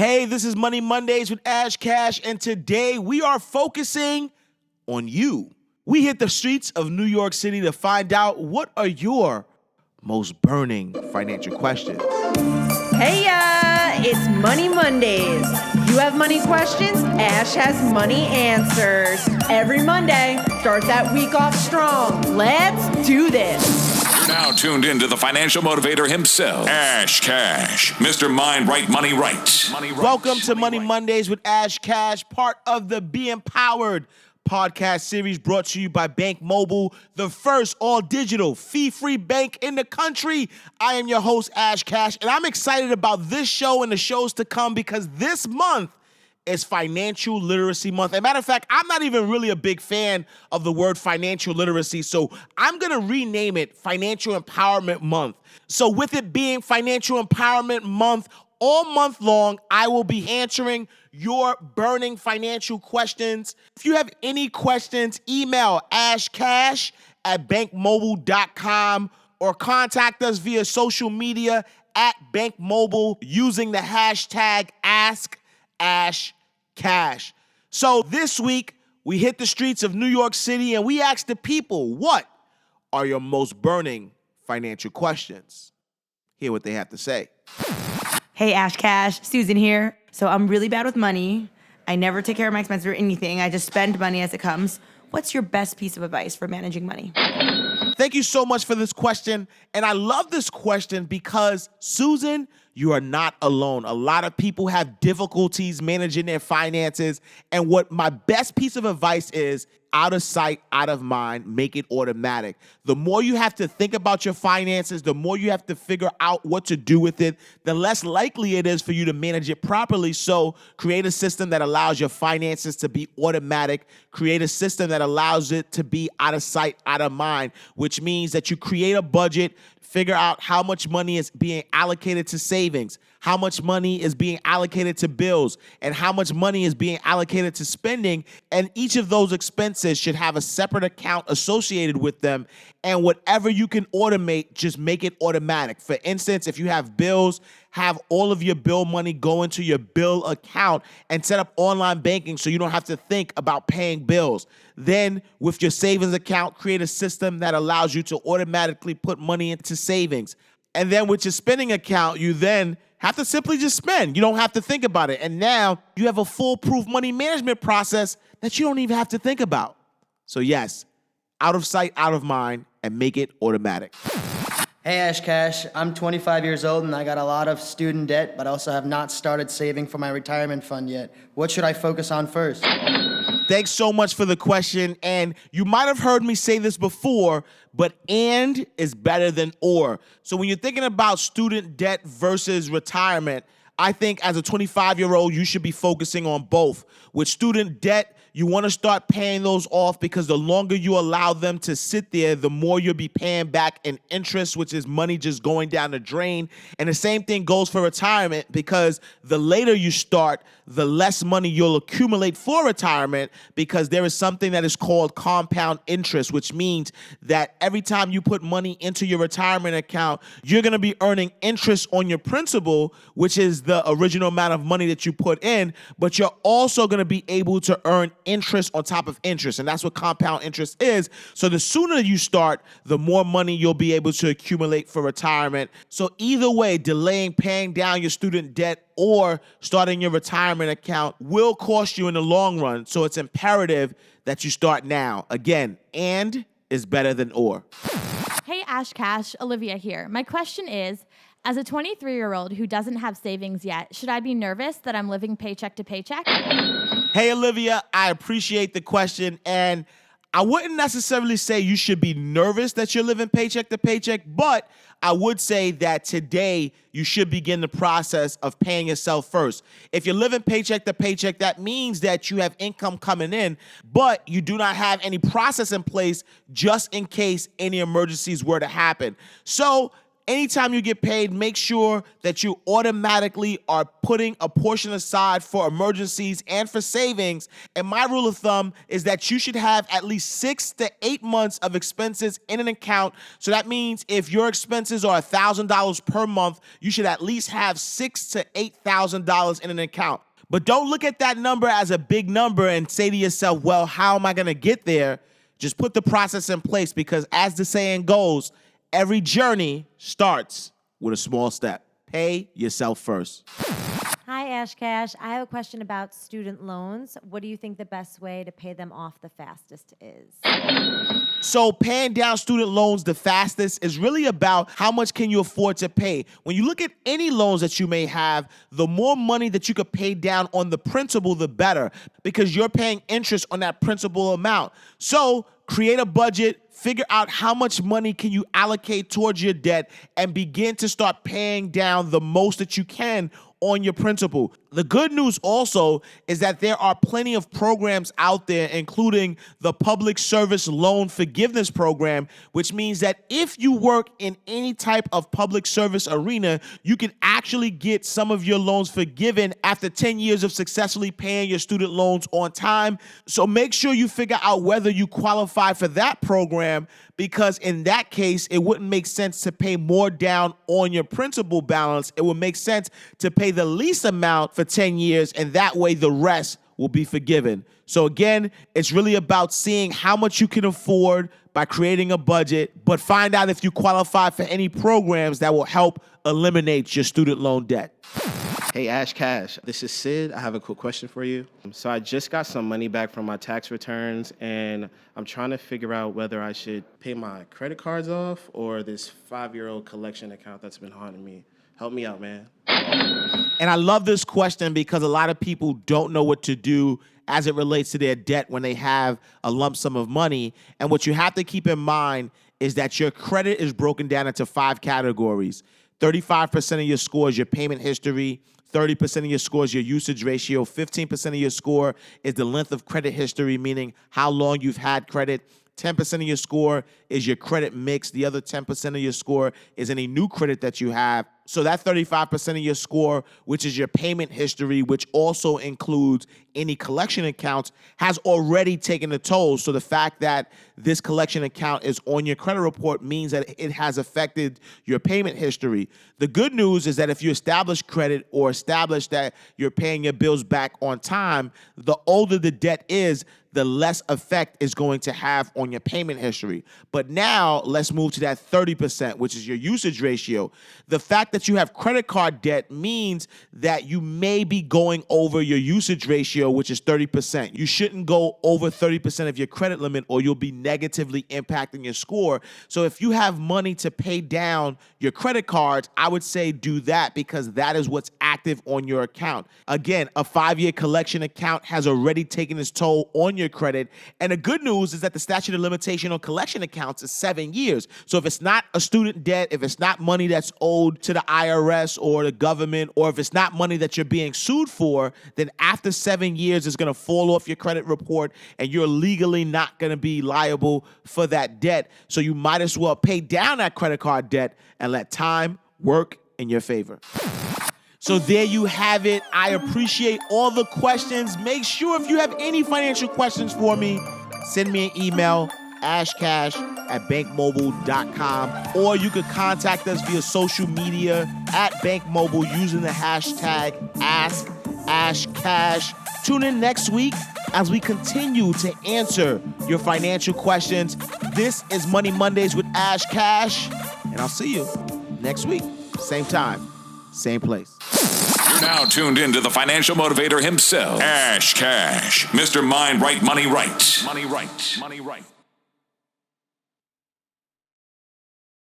Hey, this is Money Mondays with Ash Cash, and today we are focusing on you. We hit the streets of New York City to find out what are your most burning financial questions. Hey, it's Money Mondays. You have money questions? Ash has money answers. Every Monday, start that week off strong. Let's do this. You're now tuned into the financial motivator himself, Ash Cash, Mr. Mind Right, Money Right. Welcome to Money Mondays with Ash Cash, part of the Be Empowered podcast series brought to you by Bank Mobile, the first all-digital, fee-free bank in the country. I am your host, Ash Cash, and I'm excited about this show and the shows to come because this month is Financial Literacy Month. As a matter of fact, I'm not even really a big fan of the word financial literacy, so I'm going to rename it Financial Empowerment Month. So with it being Financial Empowerment Month, all month long, I will be answering your burning financial questions. If you have any questions, email ashcash@bankmobile.com or contact us via social media at bankmobile using the hashtag AskAshCash. So this week, we hit the streets of New York City and we asked the people, what are your most burning financial questions? Hear what they have to say. Hey, Ash Cash, Susan here. So I'm really bad with money. I never take care of my expenses or anything. I just spend money as it comes. What's your best piece of advice for managing money? Thank you so much for this question. And I love this question because, Susan, you are not alone. A lot of people have difficulties managing their finances. And what my best piece of advice is, out of sight, out of mind, make it automatic. The more you have to think about your finances, the more you have to figure out what to do with it, the less likely it is for you to manage it properly. So create a system that allows your finances to be automatic. Create a system that allows it to be out of sight, out of mind, which means that you create a budget, figure out how much money is being allocated to savings, how much money is being allocated to bills, and how much money is being allocated to spending. And each of those expenses should have a separate account associated with them. And whatever you can automate, just make it automatic. For instance, if you have bills, have all of your bill money go into your bill account and set up online banking so you don't have to think about paying bills. Then with your savings account, create a system that allows you to automatically put money into savings. And then with your spending account, you then have to simply just spend. You don't have to think about it. And now you have a foolproof money management process that you don't even have to think about. So yes, out of sight, out of mind, and make it automatic. Hey Ash Cash, I'm 25 years old and I got a lot of student debt, but I also have not started saving for my retirement fund yet. What should I focus on first? Thanks so much for the question. And you might have heard me say this before, but and is better than or. So when you're thinking about student debt versus retirement, I think as a 25-year-old, you should be focusing on both. With student debt, you want to start paying those off because the longer you allow them to sit there, the more you'll be paying back in interest, which is money just going down the drain. And the same thing goes for retirement because the later you start, the less money you'll accumulate for retirement because there is something that is called compound interest, which means that every time you put money into your retirement account, you're going to be earning interest on your principal, which is the original amount of money that you put in, but you're also going to be able to earn interest on top of interest, and that's what compound interest is. So the sooner you start, the more money you'll be able to accumulate for retirement. So either way, delaying paying down your student debt or starting your retirement account will cost you in the long run. So it's imperative that you start now. Again, and is better than or. Hey, Ash Cash, Olivia here. My question is, as a 23-year-old who doesn't have savings yet, should I be nervous that I'm living paycheck to paycheck? Hey, Olivia, I appreciate the question. And I wouldn't necessarily say you should be nervous that you're living paycheck to paycheck, but I would say that today you should begin the process of paying yourself first. If you're living paycheck to paycheck, that means that you have income coming in, but you do not have any process in place just in case any emergencies were to happen. So anytime you get paid, make sure that you automatically are putting a portion aside for emergencies and for savings. And my rule of thumb is that you should have at least 6 to 8 months of expenses in an account. So that means if your expenses are $1,000 per month, you should at least have $6,000 to $8,000 in an account. But don't look at that number as a big number and say to yourself, well, how am I going to get there? Just put the process in place, because as the saying goes, every journey starts with a small step. Pay yourself first. Hi, Ash Cash. I have a question about student loans. What do you think the best way to pay them off the fastest is? So paying down student loans the fastest is really about how much can you afford to pay. When you look at any loans that you may have, the more money that you could pay down on the principal, the better, because you're paying interest on that principal amount. So create a budget, figure out how much money can you allocate towards your debt, and begin to start paying down the most that you can on your principal. The good news also is that there are plenty of programs out there, including the Public Service Loan Forgiveness Program, which means that if you work in any type of public service arena, you can actually get some of your loans forgiven after 10 years of successfully paying your student loans on time. So make sure you figure out whether you qualify for that program, because in that case, it wouldn't make sense to pay more down on your principal balance. It would make sense to pay the least amount for 10 years, and that way the rest will be forgiven. So again, it's really about seeing how much you can afford by creating a budget, but find out if you qualify for any programs that will help eliminate your student loan debt. Hey, Ash Cash, this is Sid. I have a quick question for you. So I just got some money back from my tax returns, and I'm trying to figure out whether I should pay my credit cards off or this 5-year-old collection account that's been haunting me. Help me out, man. And I love this question because a lot of people don't know what to do as it relates to their debt when they have a lump sum of money. And what you have to keep in mind is that your credit is broken down into 5 categories. 35% of your score is your payment history. 30% of your score is your usage ratio. 15% of your score is the length of credit history, meaning how long you've had credit. 10% of your score is your credit mix. The other 10% of your score is any new credit that you have. So that 35% of your score, which is your payment history, which also includes any collection accounts, has already taken a toll. So the fact that this collection account is on your credit report means that it has affected your payment history. The good news is that if you establish credit or establish that you're paying your bills back on time, the older the debt is, the less effect is going to have on your payment history. But now let's move to that 30%, which is your usage ratio. The fact that you have credit card debt means that you may be going over your usage ratio, which is 30%. You shouldn't go over 30% of your credit limit or you'll be negatively impacting your score. So if you have money to pay down your credit cards, I would say do that, because that is what's active on your account. Again, a 5-year collection account has already taken its toll on your credit. And the good news is that the statute of limitation on collection accounts is 7 years. So if it's not a student debt, if it's not money that's owed to the IRS or the government, or if it's not money that you're being sued for, then after 7 years, it's going to fall off your credit report and you're legally not going to be liable for that debt. So you might as well pay down that credit card debt and let time work in your favor. So there you have it. I appreciate all the questions. Make sure if you have any financial questions for me, send me an email, ashcash@bankmobile.com, or you could contact us via social media at bankmobile using the hashtag AskAshCash. Tune in next week as we continue to answer your financial questions. This is Money Mondays with Ash Cash, and I'll see you next week. Same time, same place. You're now tuned into the financial motivator himself, Ash Cash, Mr. Mind Right, Money Right. Money Right. Money Right.